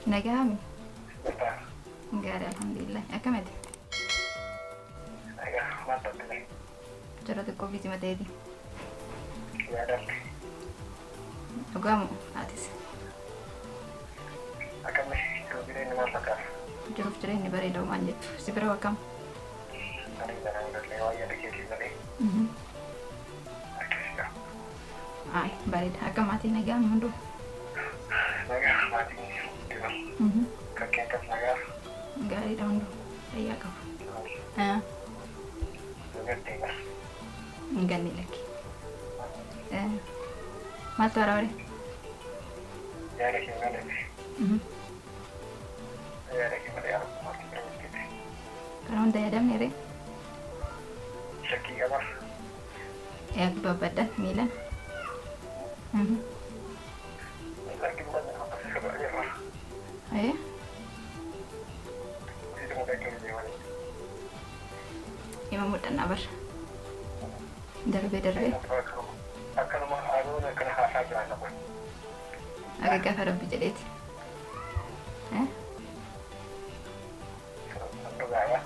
Nagahami. Betul. Enggak ada alhamdulillah. Akamed. Agak mantap nih. Cara tuh kopi cuma tadi. Ya ada. Agamu atis. Akan nih kemudian mantap kan. Jeruk cerai ini bari daun manjat. Si berapa kam? Hari barang udah lewat ya dikit nih. Oke siap. Ay, bari akam mati nagahami mundur. Naga mati nih. Kakek kan naga. Enggak ada mundur. Iya kau. Ah, Ngerti nggak? enggak nih lagi. Matu arah Ya ada yang ada nih. Ya ada yang ada yang mati terus gitu. Karena udah ada nih, Seki apa? ya babadah Milan. Lagi banyak apa sih sebenarnya mah? Ayo, Itu mau kayak gimana? imam udah nabar. Darbe. Akan mah aku udah kena hak aja apa? Agak kafar bijadet. Tentu nggak ya?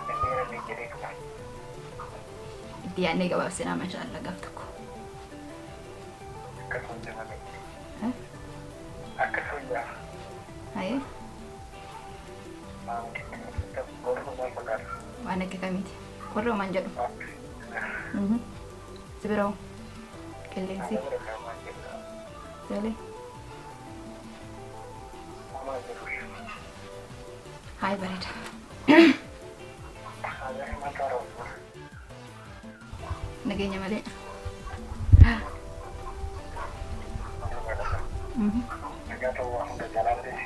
Ini lebih jadi kemana? Dia nih gak bawa nama insyaallah gaftuku. Kesunjangan ini. Hah? Kesunjang. Ayo, Mau kita baru mau pegar. mana ke kami? Kurang manjat. Seberapa? Kalian sih, Udah sama kita. boleh. Mama terus. Hai Barit. Ada yang taruh. Naganya mali. Nggak tahu aku udah jalan deh.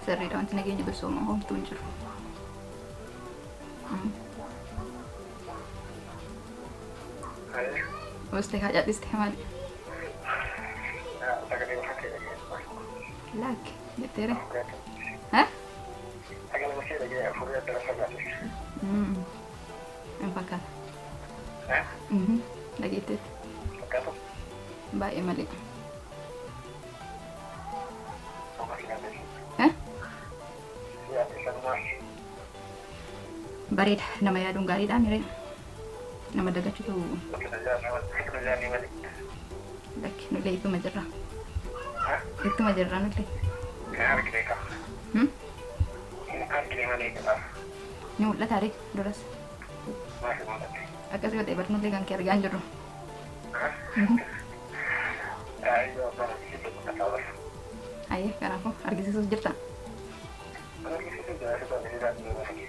Sorry, daun naganya gusto mo home tunjur. Ayo. Gusto hajat istimal. Ya, tak ada yang pakai lagi. Lag, betere. Oke. Hah? Agak masih lagi ya, full ya terasa lagi. Empakar. Hah? Lagi itu. Oke tuh. Mbak Emali. Sama sekali. Hah? Ya, bisa semua. Barit, nama ya dong garit amire. Nama dagat itu. Kerja nih balik. Lagi nule itu majarah. Hah? Itu majarah nule. Kayak hari gini kak. Ini hari gini mana kita? Ni ulah tarik doras. Masih mau tadi. Akas kata ibarat nule kan kaya ganjur. Hah? Ayo, barang itu kita tahu. Ayo, kan aku argi susu jerta. Kalau gitu sudah tidak lagi.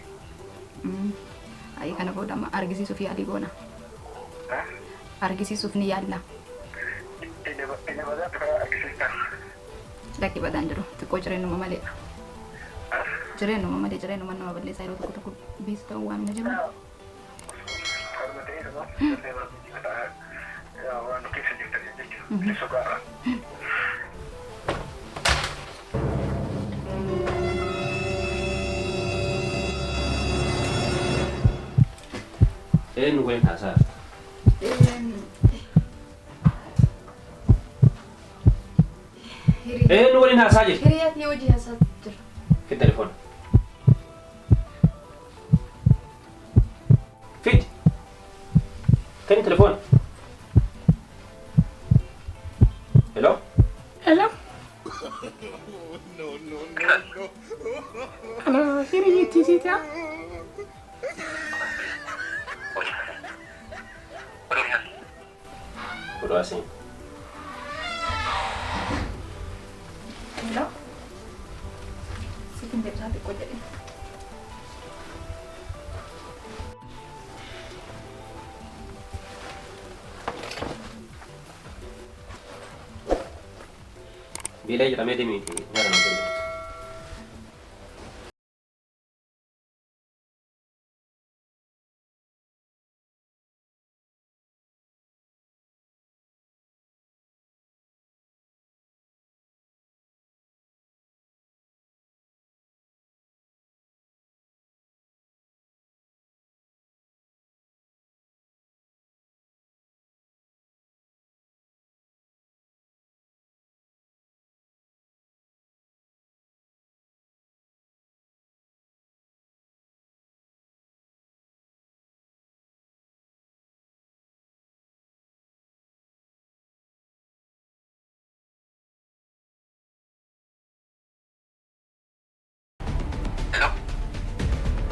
Ayo kan aku udah argi si Sufi Ali gona. Hah? Argi si Sufni yalla. Ini pada eksisten. Laki badan jero. Tuko cerai no mamali. Hah? Cerai no mamali cerai no mana mabali sayro tuko bis to wan na jero. Kalau mati itu mah, kita ya orang kisah cerita jadi saudara. Nungguin kasar. Nungguin kasar aja. Hiriat ni uji hasad jero. Ke telepon. Fit. Kan telepon. Hello? Hello? Hello, hiriat ti sita? Udah asing. Hello? Sige, sabi ko dyan. Bila aja kami demi ini. Nggak ada nanti.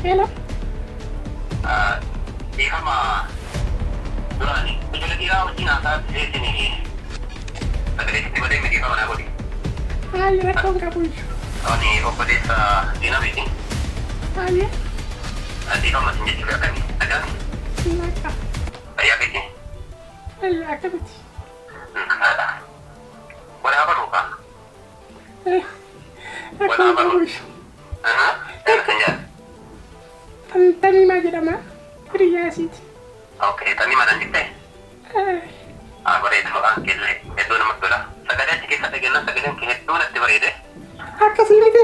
Hello. Difama. Durani. Ijoollee dhiiraa wajjin haasaa jettanii sagalee itti godhee miti difama naa godhi. Maali rakkoon qabu? Ani obboleessa Diinabiti. Maali? Difama sin jechuudha akkamii? Dhagaami? Lakka. Fayyaa keetii? Fayyaa akkamiti? Walaa baruuka? Rakkoon qabu. Tamimaa jedhama. Hiriyaasiiti. Okay, Tamimaa nan jettee? Bareeda maqaan keellee hedduu namatti tola. Sagalee achi keessa dhageenyaan sagaleen kee hedduu natti bareede. Akkasii miti.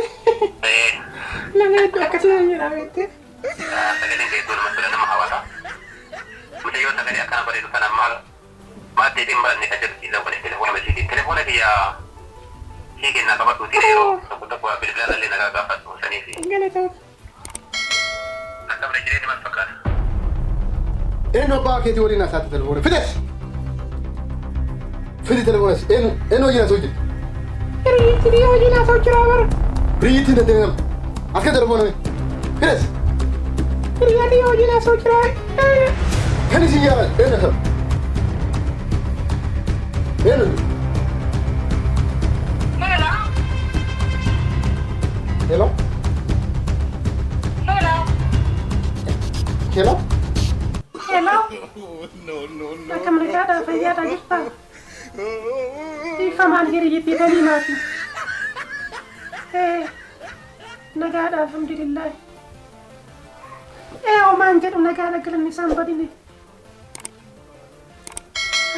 Nama hedduu akkasii nan jedhama jettee. Sagaleen kee hedduu namatti tola nama hawwata. Mucayyoo sagalee akkana bareedu kana maaddeetiin baranne kan jedhu ciisaa godhe telefoona basiitiin. Telefoona kiyyaa sii kennaa qabadhuutiin yeroo tokko tokko bilbilaan illee nagaa gaafadhu saniifi. Galatoom. Akka bira jireenya maal fakkaata? Eno abbaa keetii waliin haasaatti telefoona. Fides! Fidi telefoonas. Eno wajjin haasa'u jira. Hiriyaa wajjin haasa'u jira bara. Biriyyittiin dandeenye nama. Akka telefoona. Fides! Hiriyaa wajjin haasa'u jira. Kan isin yaalan. Eno saba. Eno. Hello? Hello? Hello. Akka malkaadhaa fayyaadhaa jirtaa? Ifamaan hiriyyittii Tamimaati. Nagaadhaa alhamdulillah. Omaan jedhu nagaadha galanni isaan badine.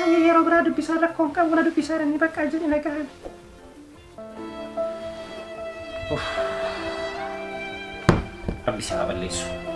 Ayya yeroo biraa dubbisaa rakkoon qabu wala dubbisaa jiranii bakka jedhi nagaan. Rabbi isaa balleessu.